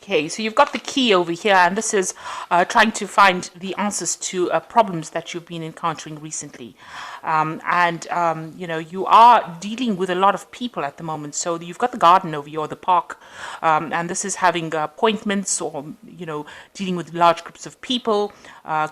Okay, so you've got the key over here, and this is trying to find the answers to problems that you've been encountering recently. You know, you are dealing with a lot of people at the moment. So you've got the garden over here, or the park, and this is having appointments, or, you know, dealing with large groups of people,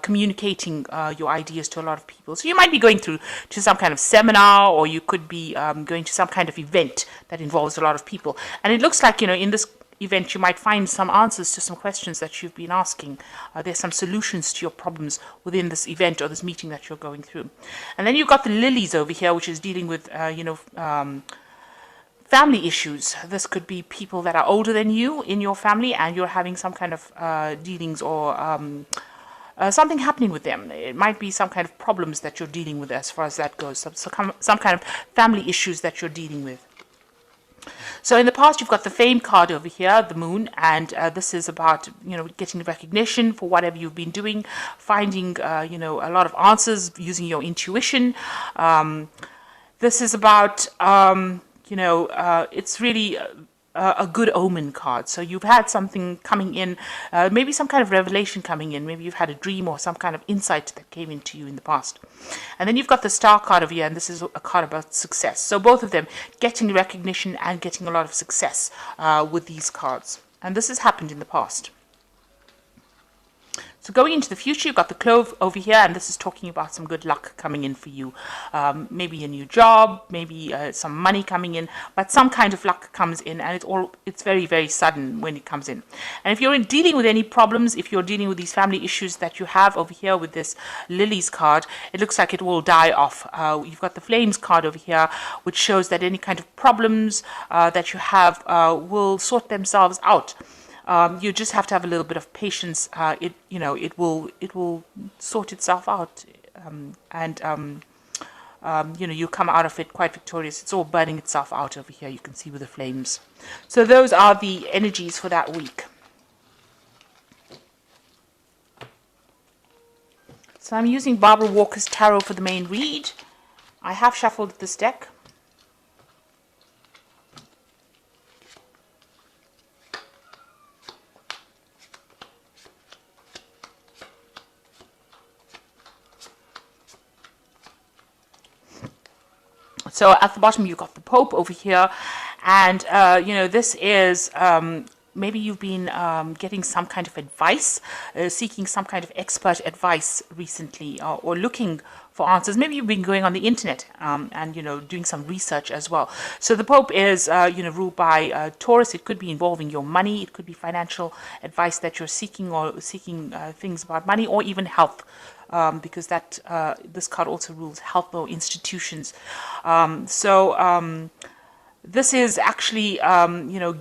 communicating your ideas to a lot of people. So you might be going to some kind of seminar, or you could be going to some kind of event that involves a lot of people. And it looks like, you know, in this event, you might find some answers to some questions that you've been asking. There's some solutions to your problems within this event or this meeting that you're going through. And then you've got the lilies over here, which is dealing with, family issues. This could be people that are older than you in your family, and you're having some kind of dealings, or something happening with them. It might be some kind of problems that you're dealing with as far as that goes. Some kind of family issues that you're dealing with. So in the past, you've got the fame card over here, the moon, and this is about, you know, getting recognition for whatever you've been doing, finding, you know, a lot of answers using your intuition. This is about, it's really a good omen card. So you've had something coming in, maybe some kind of revelation coming in. Maybe you've had a dream or some kind of insight that came into you in the past. And then you've got the star card over here, and this is a card about success. So both of them, getting recognition and getting a lot of success with these cards. And this has happened in the past. So going into the future, you've got the clove over here, and this is talking about some good luck coming in for you. Maybe a new job, maybe some money coming in, but some kind of luck comes in, and it's very, very sudden when it comes in. And if you're dealing with any problems, if you're dealing with these family issues that you have over here with this lilies card, it looks like it will die off. You've got the flames card over here, which shows that any kind of problems that you have will sort themselves out. You just have to have a little bit of patience. It will sort itself out, you come out of it quite victorious. It's all burning itself out over here. You can see with the flames. So those are the energies for that week. So I'm using Barbara Walker's tarot for the main read. I have shuffled this deck. So at the bottom, you've got the Pope over here, and this is maybe you've been getting some kind of advice, seeking some kind of expert advice recently, or looking for answers. Maybe you've been going on the internet and doing some research as well. So the Pope is ruled by Taurus. It could be involving your money. It could be financial advice that you're seeking, or seeking things about money, or even health. Because this card also rules health or institutions. This is actually,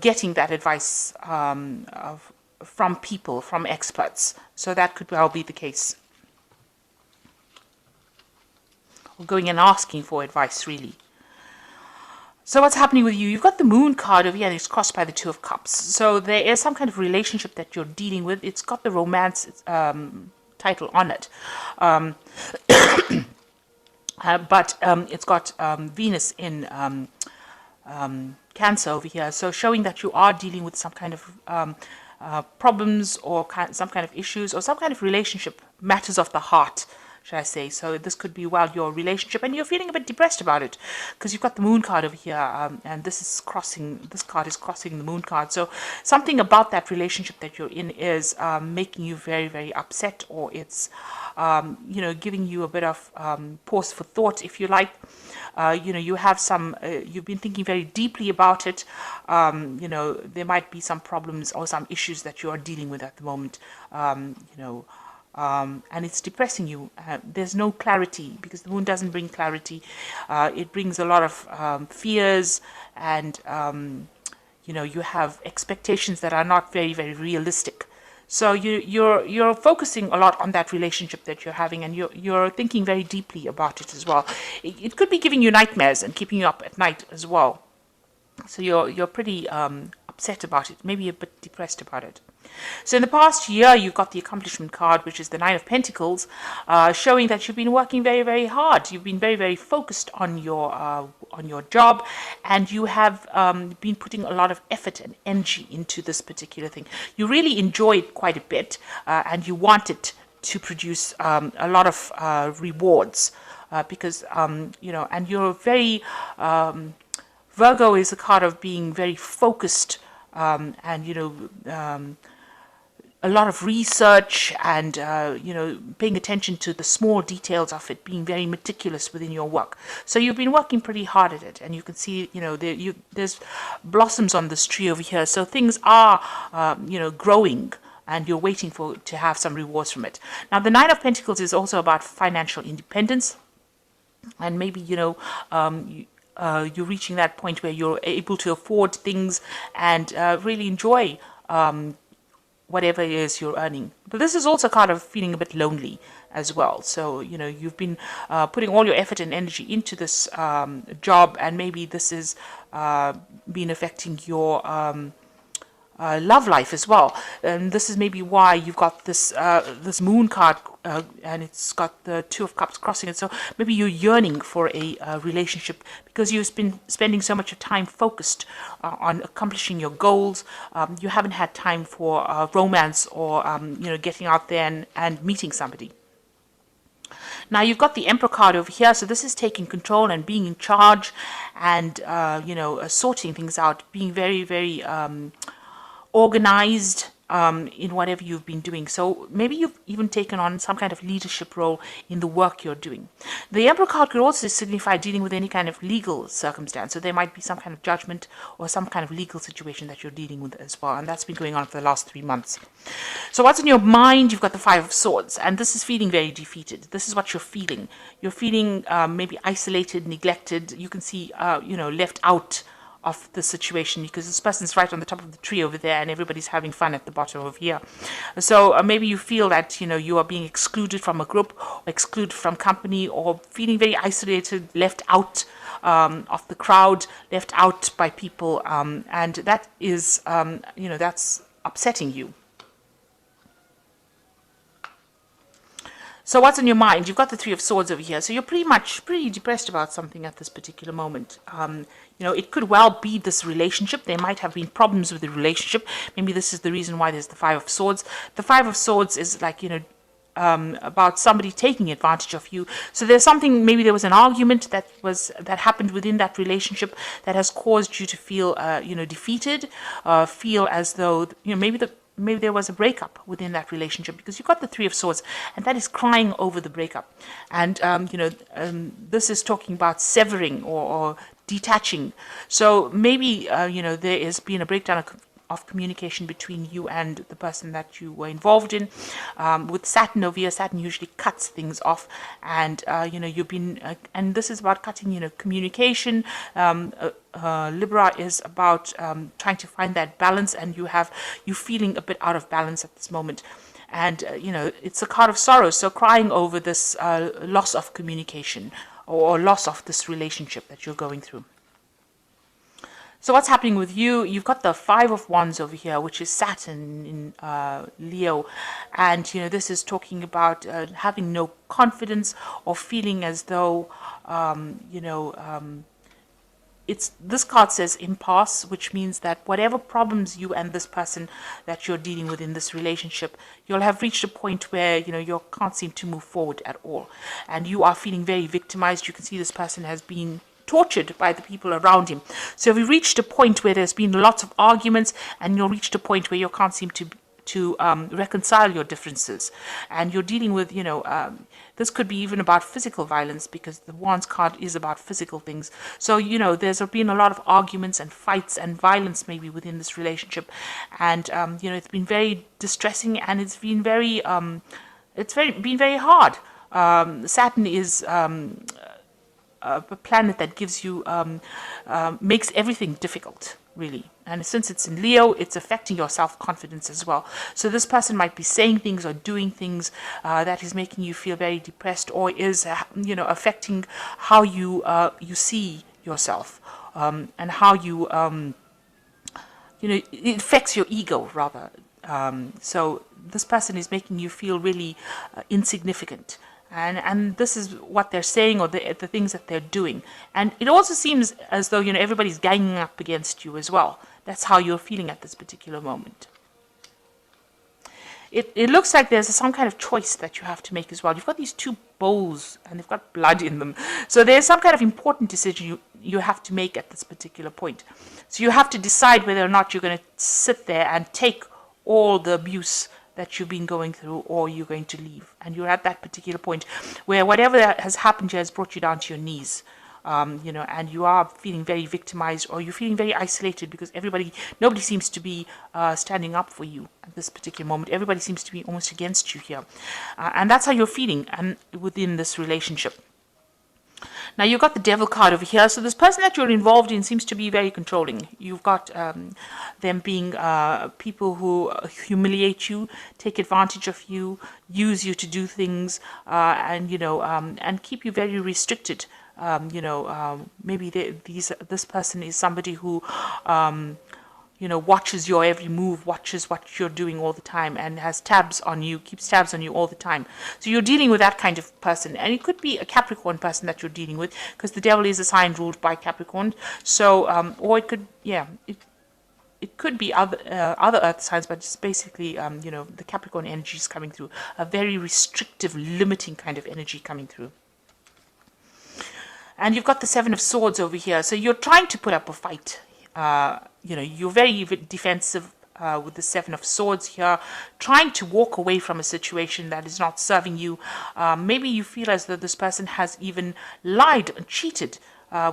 getting that advice from people, from experts. So that could well be the case. Or going and asking for advice, really. So what's happening with you? You've got the Moon card over here, and it's crossed by the Two of Cups. So there is some kind of relationship that you're dealing with. It's got the romance title on it, but it's got Venus in Cancer over here, so showing that you are dealing with some kind of problems, or some kind of issues, or some kind of relationship, matters of the heart, should I say. So this could be, well, your relationship, and you're feeling a bit depressed about it, because you've got the Moon card over here, and this card is crossing the Moon card. So something about that relationship that you're in is making you very, very upset, or it's giving you a bit of pause for thought, if you like. You have you've been thinking very deeply about it. There might be some problems or some issues that you are dealing with at the moment, and it's depressing you. There's no clarity, because the Moon doesn't bring clarity. It brings a lot of fears, and you have expectations that are not very, very realistic. So you're focusing a lot on that relationship that you're having, and you're thinking very deeply about it as well. It could be giving you nightmares and keeping you up at night as well. So you're pretty upset about it, maybe a bit depressed about it. So in the past year, you've got the accomplishment card, which is the Nine of Pentacles, showing that you've been working very, very hard. You've been very, very focused on your job, and you have been putting a lot of effort and energy into this particular thing. You really enjoy it quite a bit, and you want it to produce a lot of rewards, because and you're very Virgo is a card of being very focused, and a lot of research, and paying attention to the small details of it, being very meticulous within your work. So you've been working pretty hard at it, and you can see there's blossoms on this tree over here. So things are growing, and you're waiting to have some rewards from it. Now the Nine of Pentacles is also about financial independence, and maybe you're reaching that point where you're able to afford things and really enjoy whatever it is you're earning. But this is also kind of feeling a bit lonely as well. So, you've been putting all your effort and energy into this job, and maybe this is been affecting your love life as well. And this is maybe why you've got this this moon card, and it's got the Two of Cups crossing it. So maybe you're yearning for a relationship because you've been spending so much of time focused on accomplishing your goals. You haven't had time for romance or getting out there and meeting somebody. Now you've got the Emperor card over here, so this is taking control and being in charge, and sorting things out, being very, very organized in whatever you've been doing. So maybe you've even taken on some kind of leadership role in the work you're doing. The Emperor card could also signify dealing with any kind of legal circumstance. So there might be some kind of judgment or some kind of legal situation that you're dealing with as well. And that's been going on for the last 3 months. So what's in your mind? You've got the Five of Swords, and this is feeling very defeated. This is what you're feeling. You're feeling maybe isolated, neglected. You can see, left out of the situation, because this person's right on the top of the tree over there and everybody's having fun at the bottom over here. So maybe you feel that you are being excluded from a group, or excluded from company, or feeling very isolated, left out of the crowd, left out by people, and that is that's upsetting you. So what's on your mind? You've got the Three of Swords over here. So you're pretty depressed about something at this particular moment. It could well be this relationship. There might have been problems with the relationship. Maybe this is the reason why there's the Five of Swords. The Five of Swords is like, about somebody taking advantage of you. So there's something, maybe there was an argument that happened within that relationship that has caused you to feel, defeated, feel as though, maybe there was a breakup within that relationship, because you've got the Three of Swords, and that is crying over the breakup. And, this is talking about severing or detaching. So maybe, there has been a breakdown of communication between you and the person that you were involved in. With Saturn over here, Saturn usually cuts things off, and you've been, and this is about cutting, communication. Libra is about trying to find that balance, and you feeling a bit out of balance at this moment. And it's a card of sorrow, so crying over this loss of communication or loss of this relationship that you're going through. So what's happening with you? You've got the Five of Wands over here, which is Saturn in Leo. And, this is talking about having no confidence, or feeling as though, this card says impasse, which means that whatever problems you and this person that you're dealing with in this relationship, you'll have reached a point where, you can't seem to move forward at all. And you are feeling very victimized. You can see this person has been tortured by the people around him. So we reached a point where there's been lots of arguments, and you'll reach a point where you can't seem to reconcile your differences, and you're dealing with this could be even about physical violence, because the Wands card is about physical things. So there's been a lot of arguments and fights and violence maybe within this relationship, and it's been very distressing, and it's been very been very hard. Saturn is a planet that gives you, makes everything difficult, really. And since it's in Leo, it's affecting your self-confidence as well. So this person might be saying things or doing things that is making you feel very depressed, or is, affecting how you see yourself, and how you, it affects your ego, rather. So this person is making you feel really insignificant. And this is what they're saying, or the things that they're doing. And it also seems as though, everybody's ganging up against you as well. That's how you're feeling at this particular moment. It looks like there's some kind of choice that you have to make as well. You've got these two bowls and they've got blood in them. So there's some kind of important decision you have to make at this particular point. So you have to decide whether or not you're going to sit there and take all the abuse that you've been going through, or you're going to leave. And you're at that particular point where whatever has happened here has brought you down to your knees. And you are feeling very victimized, or you're feeling very isolated because nobody seems to be standing up for you at this particular moment. Everybody seems to be almost against you here. And that's how you're feeling within this relationship. Now, you've got the devil card over here. So this person that you're involved in seems to be very controlling. You've got them being people who humiliate you, take advantage of you, use you to do things, and keep you very restricted. Maybe this person is somebody who, watches your every move, watches what you're doing all the time, and has tabs on you, keeps tabs on you all the time. So you're dealing with that kind of person. And it could be a Capricorn person that you're dealing with, because the devil is a sign ruled by Capricorn. So, or it could, it could be other earth signs, but it's basically, the Capricorn energy is coming through. A very restrictive, limiting kind of energy coming through. And you've got the Seven of Swords over here. So you're trying to put up a fight. You're very defensive with the Seven of Swords here, trying to walk away from a situation that is not serving you. Maybe you feel as though this person has even lied and cheated.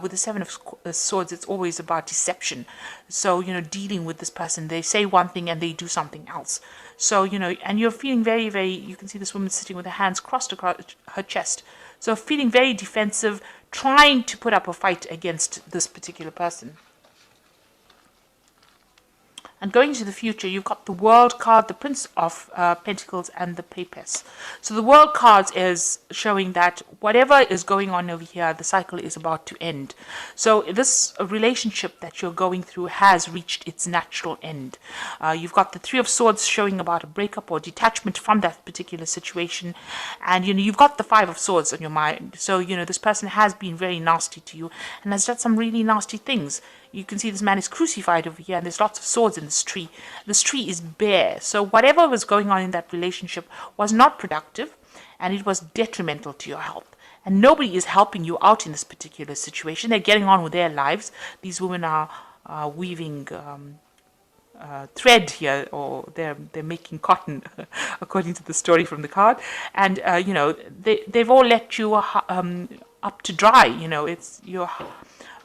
With the Seven of Swords, it's always about deception. So, dealing with this person, they say one thing and they do something else. So, and you're feeling very, very, you can see this woman sitting with her hands crossed across her chest. So feeling very defensive, trying to put up a fight against this particular person. And going to the future, you've got the World card, the Prince of Pentacles, and the Papess. So the World card is showing that whatever is going on over here, the cycle is about to end. So this relationship that you're going through has reached its natural end. You've got the Three of Swords showing about a breakup or detachment from that particular situation. And, you've got the Five of Swords on your mind. So, this person has been very nasty to you and has done some really nasty things. You can see this man is crucified over here, and there's lots of swords in this tree. This tree is bare. So whatever was going on in that relationship was not productive, and it was detrimental to your health. And nobody is helping you out in this particular situation. They're getting on with their lives. These women are weaving thread here, or they're making cotton, according to the story from the card. And they've all let you up to dry.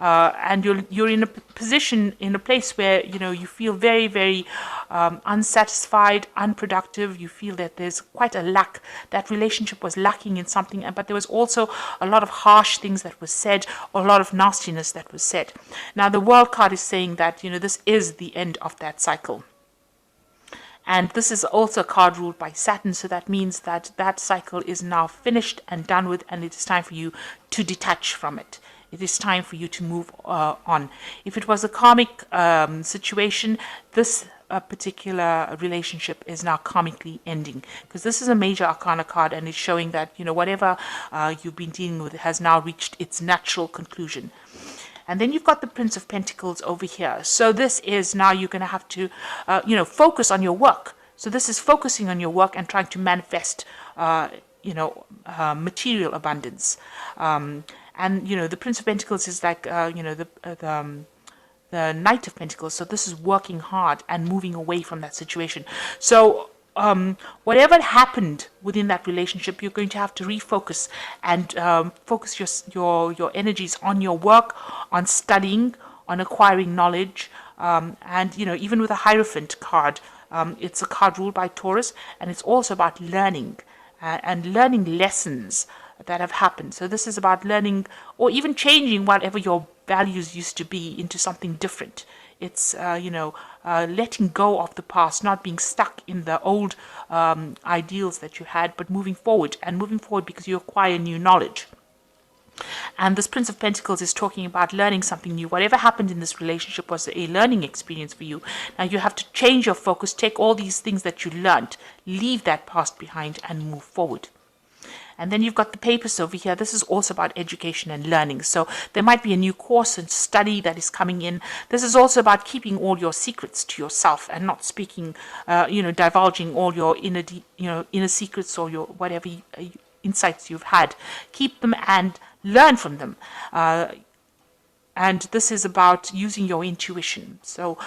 And you're in a position, in a place where you feel very, very unsatisfied, unproductive. You feel that there's quite a lack. That relationship was lacking in something, but there was also a lot of harsh things that was said, or a lot of nastiness that was said. Now the World card is saying that this is the end of that cycle. And this is also a card ruled by Saturn, so that means that that cycle is now finished and done with, and it is time for you to detach from it. It is time for you to move on. If it was a karmic situation, this particular relationship is now karmically ending, because this is a major arcana card, and it's showing that whatever you've been dealing with has now reached its natural conclusion. And then you've got the Prince of Pentacles over here. So this is now you're going to have to, focus on your work. So this is focusing on your work and trying to manifest, material abundance. And, the Prince of Pentacles is like, the Knight of Pentacles. So this is working hard and moving away from that situation. So whatever happened within that relationship, you're going to have to refocus and focus your energies on your work, on studying, on acquiring knowledge. And, even with a Hierophant card, it's a card ruled by Taurus, and it's also about learning and learning lessons that have happened. So this is about learning, or even changing whatever your values used to be into something different. It's letting go of the past, not being stuck in the old ideals that you had, but moving forward because you acquire new knowledge. And this Prince of Pentacles is talking about learning something new. Whatever happened in this relationship was a learning experience for you. Now you have to change your focus, take all these things that you learned, leave that past behind and move forward. And then you've got the papers over here. This is also about education and learning. So there might be a new course and study that is coming in. This is also about keeping all your secrets to yourself and not speaking, divulging all your inner secrets or your whatever insights you've had. Keep them and learn from them. And this is about using your intuition. So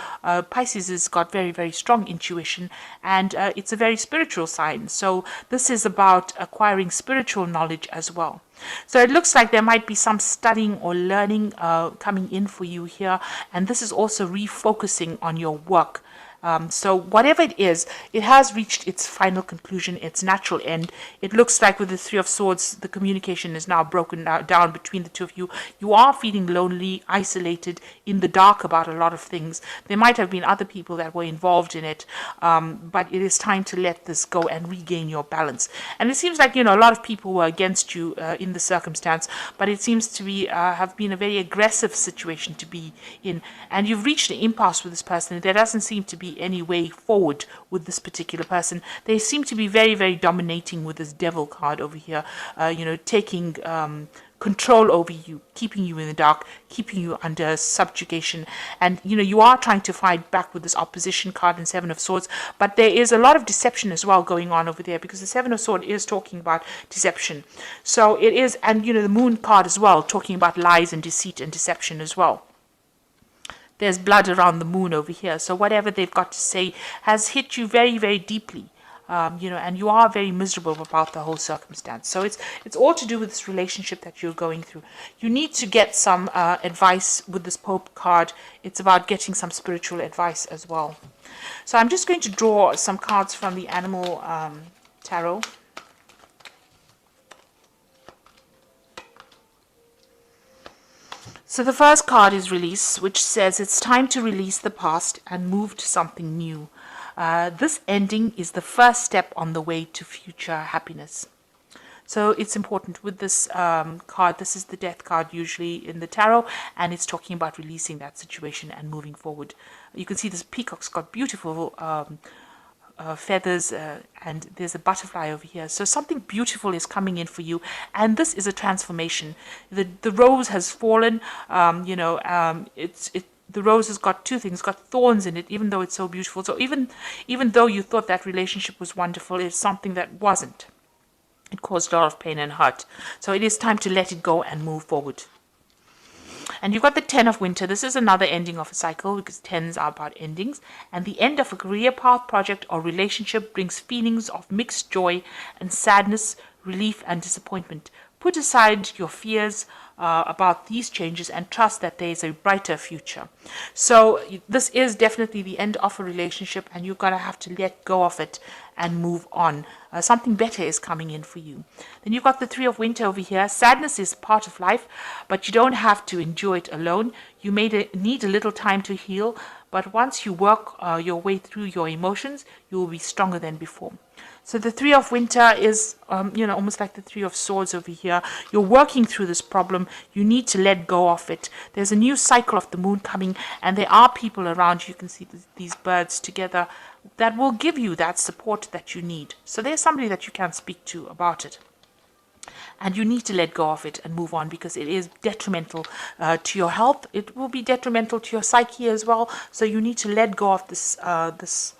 Pisces has got very, very strong intuition, and it's a very spiritual sign. So this is about acquiring spiritual knowledge as well. So it looks like there might be some studying or learning coming in for you here. And this is also refocusing on your work. So whatever it is, it has reached its final conclusion, its natural end. It looks like with the Three of Swords, the communication is now broken down between the two of you. You are feeling lonely, isolated, in the dark about a lot of things. There might have been other people that were involved in it, but it is time to let this go and regain your balance. And it seems like, a lot of people were against you in the circumstance, but it seems to be have been a very aggressive situation to be in. And you've reached an impasse with this person. There doesn't seem to be any way forward with this particular person. They seem to be very, very dominating with this Devil card over here, taking control over you, keeping you in the dark, keeping you under subjugation. And you are trying to fight back with this opposition card and Seven of Swords, but there is a lot of deception as well going on over there, because the Seven of Swords is talking about deception. So it is, and the Moon card as well, talking about lies and deceit and deception as well. There's blood around the moon over here. So whatever they've got to say has hit you very, very deeply. And you are very miserable about the whole circumstance. So it's all to do with this relationship that you're going through. You need to get some advice with this Pope card. It's about getting some spiritual advice as well. So I'm just going to draw some cards from the Animal Tarot. So the first card is Release, which says it's time to release the past and move to something new. This ending is the first step on the way to future happiness. So it's important with this card. This is the Death card usually in the tarot, and it's talking about releasing that situation and moving forward. You can see this peacock's got beautiful feathers, and there's a butterfly over here. So something beautiful is coming in for you, and this is a transformation. The rose has fallen. The rose has got two things, got thorns in it, even though it's so beautiful. So even though you thought that relationship was wonderful, it's something that wasn't. It caused a lot of pain and hurt. So it is time to let it go and move forward. And you've got the Ten of Winter. This is another ending of a cycle, because tens are about endings. And the end of a career path, project, or relationship brings feelings of mixed joy and sadness, relief and disappointment. Put aside your fears about these changes and trust that there is a brighter future. So this is definitely the end of a relationship, and you're going to have to let go of it and move on. Something better is coming in for you. Then you've got the Three of Winter over here. Sadness is part of life, but you don't have to endure it alone. You may need a little time to heal, but once you work your way through your emotions, you will be stronger than before. So the Three of Winter is, almost like the Three of Swords over here. You're working through this problem. You need to let go of it. There's a new cycle of the moon coming, and there are people around you. You can see these birds together that will give you that support that you need. So there's somebody that you can speak to about it. And you need to let go of it and move on, because it is detrimental to your health. It will be detrimental to your psyche as well. So you need to let go of this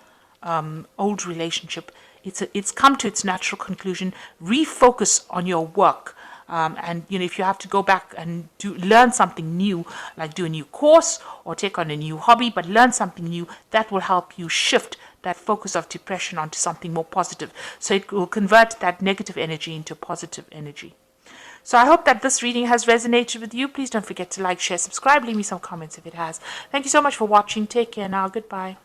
old relationship. It's come to its natural conclusion. Refocus on your work. And if you have to go back and learn something new, like do a new course or take on a new hobby, but learn something new, that will help you shift that focus of depression onto something more positive. So it will convert that negative energy into positive energy. So I hope that this reading has resonated with you. Please don't forget to like, share, subscribe, leave me some comments if it has. Thank you so much for watching. Take care now. Goodbye.